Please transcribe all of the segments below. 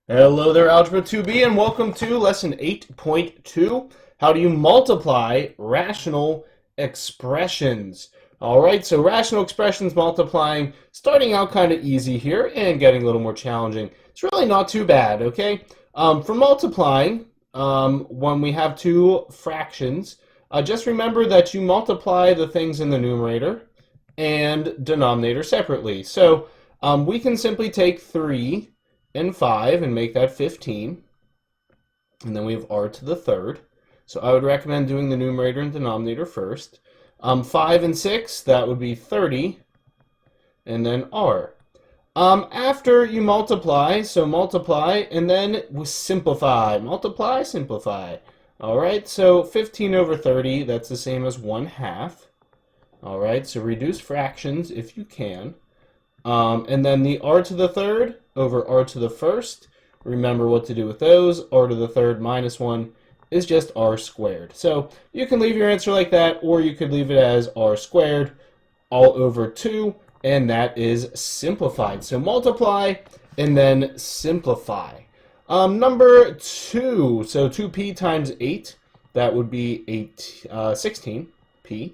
Hello there, Algebra 2B, and welcome to Lesson 8.2. How do you multiply rational expressions? All right, so rational expressions multiplying, starting out kind of easy here and getting a little more challenging. It's really not too bad, okay? For multiplying, when we have two fractions, just remember that you multiply the things in the numerator and denominator separately. So we can simply take 3 and 5 and make that 15. And then we have r to the third. So I would recommend doing the numerator and denominator first. 5 and 6, that would be 30. And then r. After you multiply, so multiply, and then we simplify. Multiply, simplify. All right, so 15 over 30, that's the same as 1/2. All right, so reduce fractions if you can. And then the r to the third over r to the first. Remember what to do with those. R to the third minus 1 is just r squared. So you can leave your answer like that, or you could leave it as r squared all over 2, and that is simplified. So multiply and then simplify. Number 2, so 2p times 8, that would be 16p.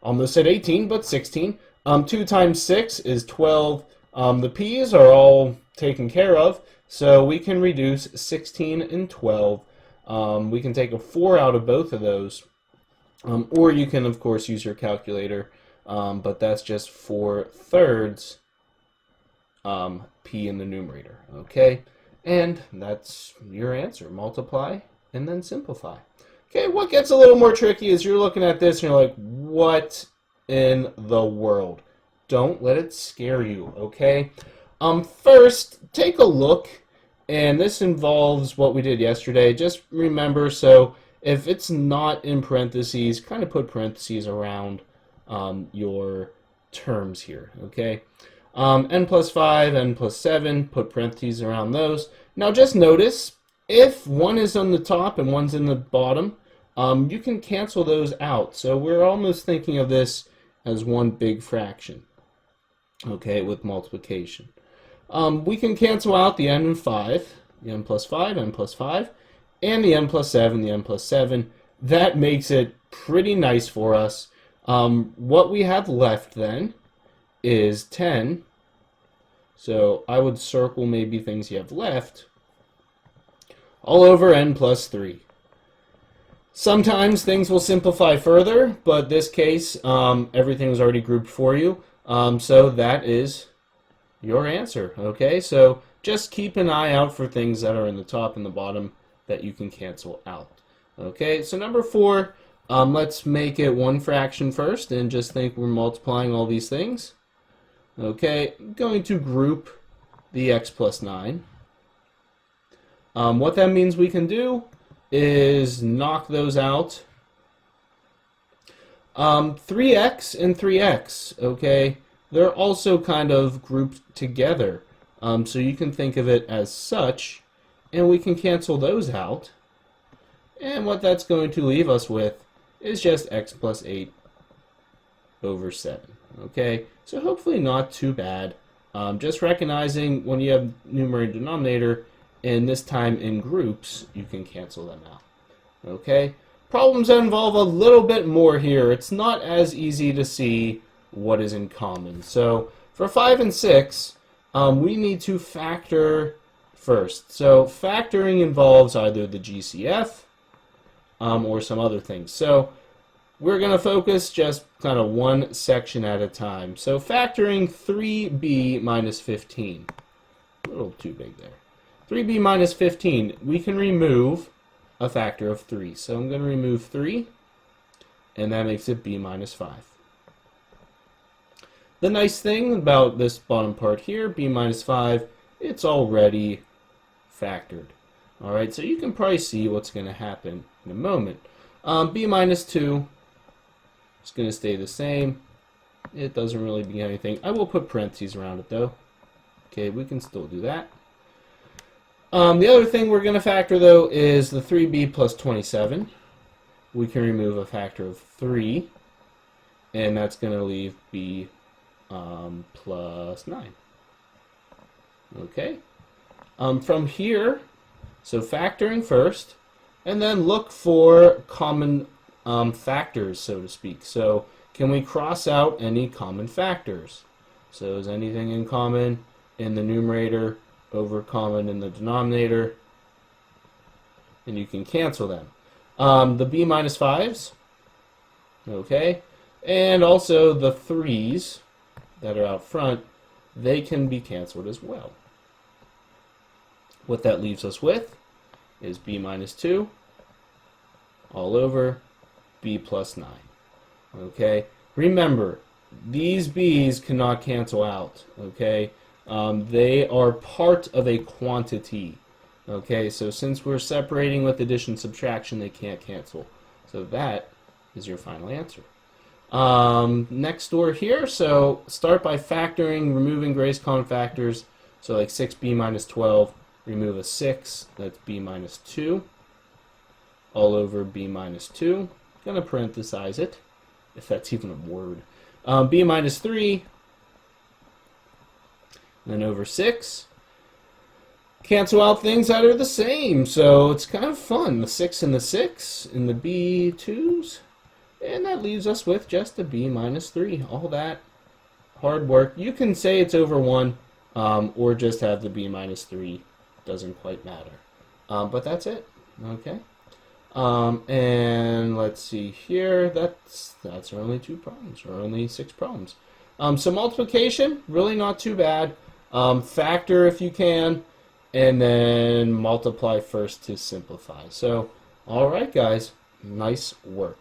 Almost said 18, but 16. 2 times 6 is 12. The p's are all taken care of, so we can reduce 16 and 12. We can take a 4 out of both of those, or you can, of course, use your calculator, but that's just 4/3 p in the numerator, okay? And that's your answer. Multiply and then simplify. Okay, what gets a little more tricky is you're looking at this and you're like, what in the world? Don't let it scare you, okay? First, take a look, and this involves what we did yesterday. Just remember, so if it's not in parentheses, kind of put parentheses around your terms here, okay? N plus 5, n plus 7, put parentheses around those. Now just notice, if one is on the top and one's in the bottom, you can cancel those out. So we're almost thinking of this as one big fraction, okay, with multiplication. We can cancel out the n and 5, the n plus 5, n plus 5, and the n plus 7, the n plus 7. That makes it pretty nice for us. What we have left then is 10. So I would circle maybe things you have left all over n plus 3. Sometimes things will simplify further, but this case, everything was already grouped for you. So that is your answer, okay? So just keep an eye out for things that are in the top and the bottom that you can cancel out. Okay, so number 4, let's make it one fraction first and just think we're multiplying all these things. Okay, I'm going to group the x plus 9. What that means we can do is knock those out. 3x and 3x, okay, they're also kind of grouped together. So you can think of it as such, and we can cancel those out. And what that's going to leave us with is just x plus 8 over 7. Okay, so hopefully not too bad. Just recognizing when you have numerator and denominator, and this time in groups, you can cancel them out. Okay, problems that involve a little bit more here. It's not as easy to see what is in common. So for 5 and 6, we need to factor first. So factoring involves either the GCF or some other things. So we're going to focus just kind of one section at a time. So factoring 3b minus 15. A little too big there. 3b minus 15. We can remove a factor of 3. So I'm going to remove 3, and that makes it b minus 5. The nice thing about this bottom part here, b minus 5, it's already factored. All right, so you can probably see what's going to happen in a moment. B minus 2 is going to stay the same. It doesn't really mean anything. I will put parentheses around it, though. Okay, we can still do that. The other thing we're going to factor, though, is the 3b plus 27. We can remove a factor of 3, and that's going to leave b plus 9. Okay? From here, so factoring first, and then look for common factors, so to speak. So can we cross out any common factors? So is anything in common in the numerator over common in the denominator? And you can cancel them. The b minus 5s, okay, and also the 3's that are out front, they can be canceled as well. What that leaves us with is b minus 2 all over b plus 9. Okay, remember, these b's cannot cancel out. Okay, they are part of a quantity. Okay, so since we're separating with addition subtraction, they can't cancel. So that is your final answer. Next door here, so start by factoring, removing greatest common factors. So like 6b minus 12, remove a 6, that's b minus 2, all over b minus 2. I'm going to parenthesize it, if that's even a word. B minus 3, then over 6. Cancel out things that are the same, so it's kind of fun. The 6 and the 6 in the b2's, and that leaves us with just a b minus 3. All that hard work. You can say it's over 1, or just have the b minus 3. Doesn't quite matter. But that's it. Okay. And let's see here. That's our only 2 problems, or only 6 problems. So multiplication, really not too bad. Factor if you can, and then multiply first to simplify. So, all right, guys, nice work.